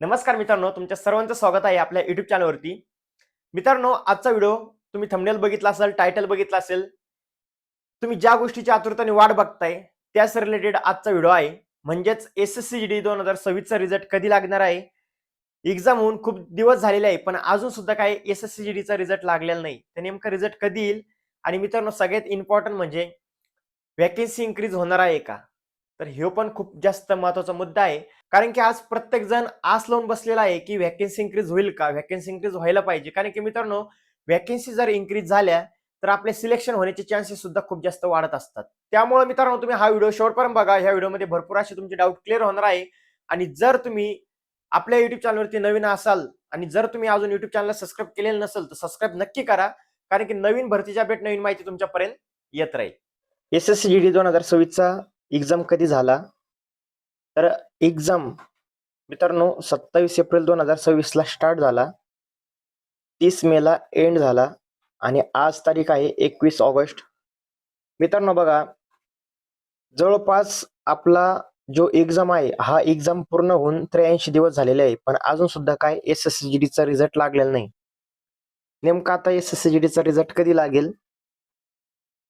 नमस्कार मित्रांनो, तुमच्या सर्वांचं स्वागत आहे आपल्या युट्यूब चॅनलवरती. मित्रांनो, आजचा व्हिडिओ तुम्ही थंबनेल बघितला असेल, टायटल बघितला असेल. तुम्ही ज्या गोष्टीची आतुरतेने वाट बघताय त्याच रिलेटेड आजचा व्हिडिओ आहे. म्हणजेच एसएससी जीडी 2026 चा रिझल्ट कधी लागणार आहे. एक्झाम होऊन खूप दिवस झालेले आहे, पण अजून सुद्धा काही एसएससी जीडीचा रिझल्ट लागलेला नाही. तर नेमका रिझल्ट कधी येईल? आणि मित्रांनो, सगळ्यात इम्पॉर्टंट म्हणजे व्हॅकन्सी इन्क्रीज होणार आहे का? तर हे पण खूप जास्त महत्त्वाचा मुद्दा आहे. कारण की आज प्रत्येक जण आस लावून बसलेला आहे की व्हॅकन्सी इन्क्रीज होईल का? व्हॅकन्सी इन्क्रीज व्हायला पाहिजे. कारण की मित्रांनो, व्हॅकन्सी जर इन्क्रीज झाल्या तर आपले सिलेक्शन होण्याचे चान्सेस सुद्धा खूप जास्त वाढत असतात. त्यामुळे मित्रांनो, तुम्ही हा व्हिडिओ शेवटपर्यंत बघा. ह्या व्हिडिओमध्ये भरपूर असे तुमचे डाऊट क्लिअर होणार आहे. आणि जर तुम्ही आपल्या युट्यूब चॅनलवरती नवीन असाल आणि जर तुम्ही अजून युट्यूब चॅनलला सबस्क्राईब केलेलं नसेल तर सबस्क्राईब नक्की करा. कारण की नवीन भरतीच्या अपडेट, नवीन माहिती तुमच्यापर्यंत येत राहील. एसएससी जीडी 2026 चा एक्झाम कधी झाला? तर एक्झाम मित्रांनो 27 एप्रिल 2026 ला स्टार्ट झाला, 30 मे ला एंड झाला आणि आज तारीख आहे 21 ऑगस्ट. मित्रांनो बघा, जवळपास आपला जो एक्झाम आहे हा एक्झाम पूर्ण होऊन 83 दिवस झालेले आहे, पण अजून सुद्धा काय एसएससी जीडीचा रिझल्ट लागलेला नाही. नेमका आता एसएससी जीडीचा रिझल्ट कधी लागेल?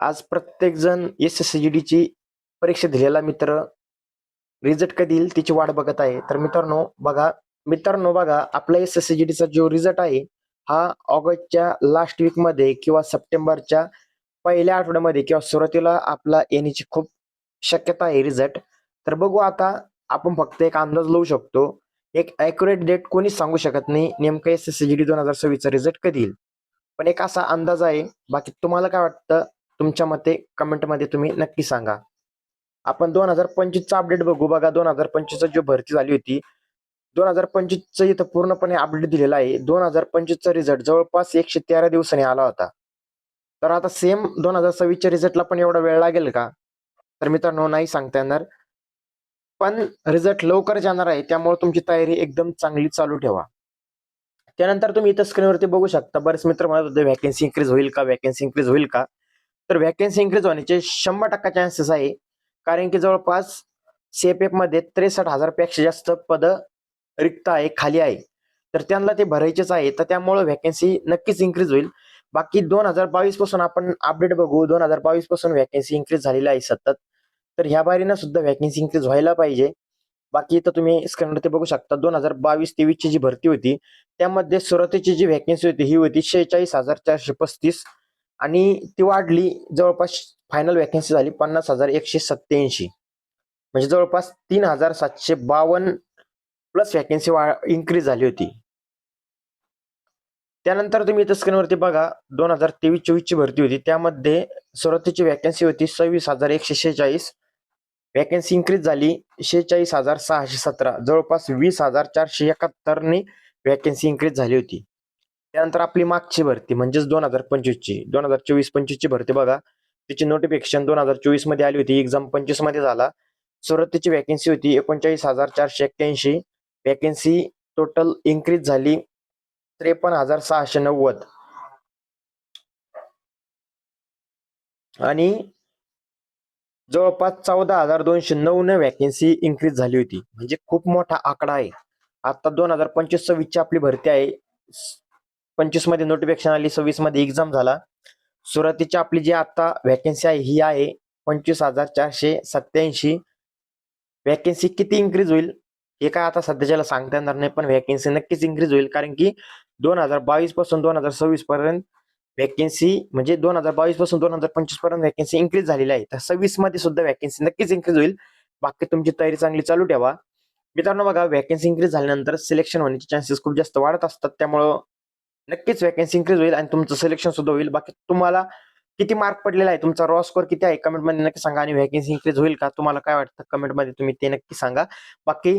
आज प्रत्येक जण एसएससी जीडीची परीक्षा दिलेला मित्र रिझल्ट कधी येईल तिची वाट बघत आहे. तर मित्रांनो बघा, आपला एसएससीजीडीचा जो रिझल्ट आहे हा ऑगस्टच्या लास्ट वीक मध्ये किंवा सप्टेंबरच्या पहिल्या आठवड्यामध्ये किंवा सुरुवातीला आपला येण्याची खूप शक्यता आहे रिझल्ट. तर बघू आता, आपण फक्त एक अंदाज लावू शकतो. एक ॲक्युरेट डेट कोणीच सांगू शकत नाही नेमकं एसएससीजीडी 2026 चा रिझल्ट कधी येईल. पण एक असा अंदाज आहे. बाकी तुम्हाला काय वाटतं? तुमच्या मते कमेंटमध्ये तुम्ही नक्की सांगा. आपण 2025 चा अपडेट बघू. बघा, 2025 चा जो भरती झाली होती, 2025 चं इथं पूर्णपणे अपडेट दिलेला आहे. 2025 चा रिझल्ट जवळपास 113 दिवसांनी आला होता. तर आता सेम 2026 च्या रिझल्टला पण एवढा वेळ लागेल का? तर मित्रांनो, नाही सांगता येणार. पण रिझल्ट लवकरच येणार आहे, त्यामुळे तुमची तयारी एकदम चांगली चालू ठेवा. त्यानंतर तुम्ही इथं स्क्रीनवरती बघू शकता, बरेच मित्र म्हणत होते व्हॅकन्सी इन्क्रीज होईल का? व्हॅकन्सी इन्क्रीज होईल का? तर व्हॅकन्सी इन्क्रीज होण्याचे 100% चान्सेस आहे. कारण की जवळपास सीएपीएफ मध्ये 63,000 पेक्षा जास्त पद रिक्त आहे, खाली आहे. तर त्यांना ते भरायचेच आहे. तर त्यामुळे व्हॅकन्सी नक्कीच इन्क्रीज होईल. बाकी 2022 पासून आपण अपडेट बघू. 2022 पासून व्हॅकन्सी इन्क्रीज झालेली आहे सतत. तर ह्या बारीनं सुद्धा व्हॅकन्सी इन्क्रीज व्हायला पाहिजे. बाकी इथं तुम्ही स्क्रीनवरती बघू शकता, 2022-23 ची जी भरती होती त्यामध्ये सुरुवातीची जी व्हॅकन्सी होती ही होती 46,435 आणि ती वाढली, जवळपास फायनल व्हॅकन्सी झाली 50,187. म्हणजे जवळपास 3,752 प्लस व्हॅकन्सी इन्क्रीज झाली होती. त्यानंतर तुम्ही इथं स्क्रीनवरती बघा, 2023-24 ची भरती होती त्यामध्ये सुरुवातीची व्हॅकन्सी होती 26,146. व्हॅकन्सी इन्क्रीज झाली 46,617, जवळपास 20,471 ने व्हॅकन्सी इन्क्रीज झाली होती. त्यानंतर आपली मागची भरती म्हणजेच 2025 ची 2024-25 ची भरती बघा, तिची नोटिफिकेशन 2024 मध्ये आली होती, एक्झाम 25 मध्ये झाला. सुरुवातीची व्हॅकन्सी होती 39,481. व्हॅकन्सी टोटल इन्क्रीज झाली 53,690 आणि जवळपास 14,209 ने व्हॅकन्सी इन्क्रीज झाली होती. म्हणजे खूप मोठा आकडा आहे. आता 2025-26 ची आपली भरती आहे. 25 मध्ये नोटिफिकेशन आली, 26 मध्ये एक्झाम झाला. सुरुवातीची आपली जी आता व्हॅकन्सी आहे ही आहे 25,487. व्हॅकन्सी किती इन्क्रीज होईल हे काय आता सध्याच्याला सांगता येणार नाही, पण व्हॅकन्सी नक्कीच इन्क्रीज होईल. कारण की 2022 पासून 2026 पर्यंत व्हॅकन्सी म्हणजे 2022 पासून 2025 पर्यंत व्हॅकन्सी इन्क्रीज झालेली आहे. तर 26 मध्ये सुद्धा व्हॅकन्सी नक्कीच इन्क्रीज होईल. बाकी तुमची तयारी चांगली चालू ठेवा. मित्रांनो बघा, व्हॅकन्सी इन्क्रीज झाल्यानंतर सिलेक्शन होण्याचे चान्सेस खूप जास्त वाढत असतात. त्यामुळं नक्कीच व्हॅकन्सी इन्क्रीज होईल आणि तुमचं सिलेक्शन सुद्धा होईल. बाकी तुम्हाला किती मार्क पडलेला आहे, तुमचा रॉ स्कोर किती आहे, कमेंट मध्ये नक्की सांगा. आणि व्हॅकन्सी इन्क्रीज होईल का, तुम्हाला काय वाटतं कमेंट मध्ये तुम्ही ते नक्की सांगा. बाकी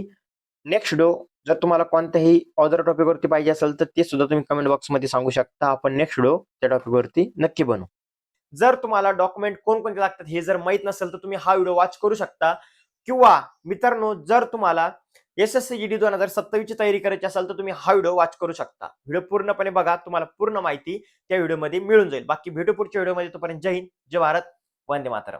नेक्स्ट व्हिडिओ जर तुम्हाला कोणत्याही अदर टॉपिक वरती पाहिजे असेल तर ते सुद्धा तुम्ही कमेंट बॉक्स मध्ये सांगू शकता. आपण नेक्स्ट व्हिडिओ त्या टॉपिक वरती नक्की बनवू. जर तुम्हाला डॉक्युमेंट कोणकोणते लागतात हे जर माहित नसेल तर तुम्ही हा व्हिडिओ वॉच करू शकता. किंवा मित्रांनो, जर तुम्हाला एसएससी जीडी 2027 ची तयारी करायची असेल तर तुम्ही हा व्हिडिओ वॉच करू शकता. व्हिडिओ पूर्णपणे बघा, तुम्हाला पूर्ण माहिती त्या व्हिडिओमध्ये मिळून जाईल. बाकी भेटू पुढच्या व्हिडिओमध्ये. तोपर्यंत जय हिंद, जय भारत, वंदे मातरम.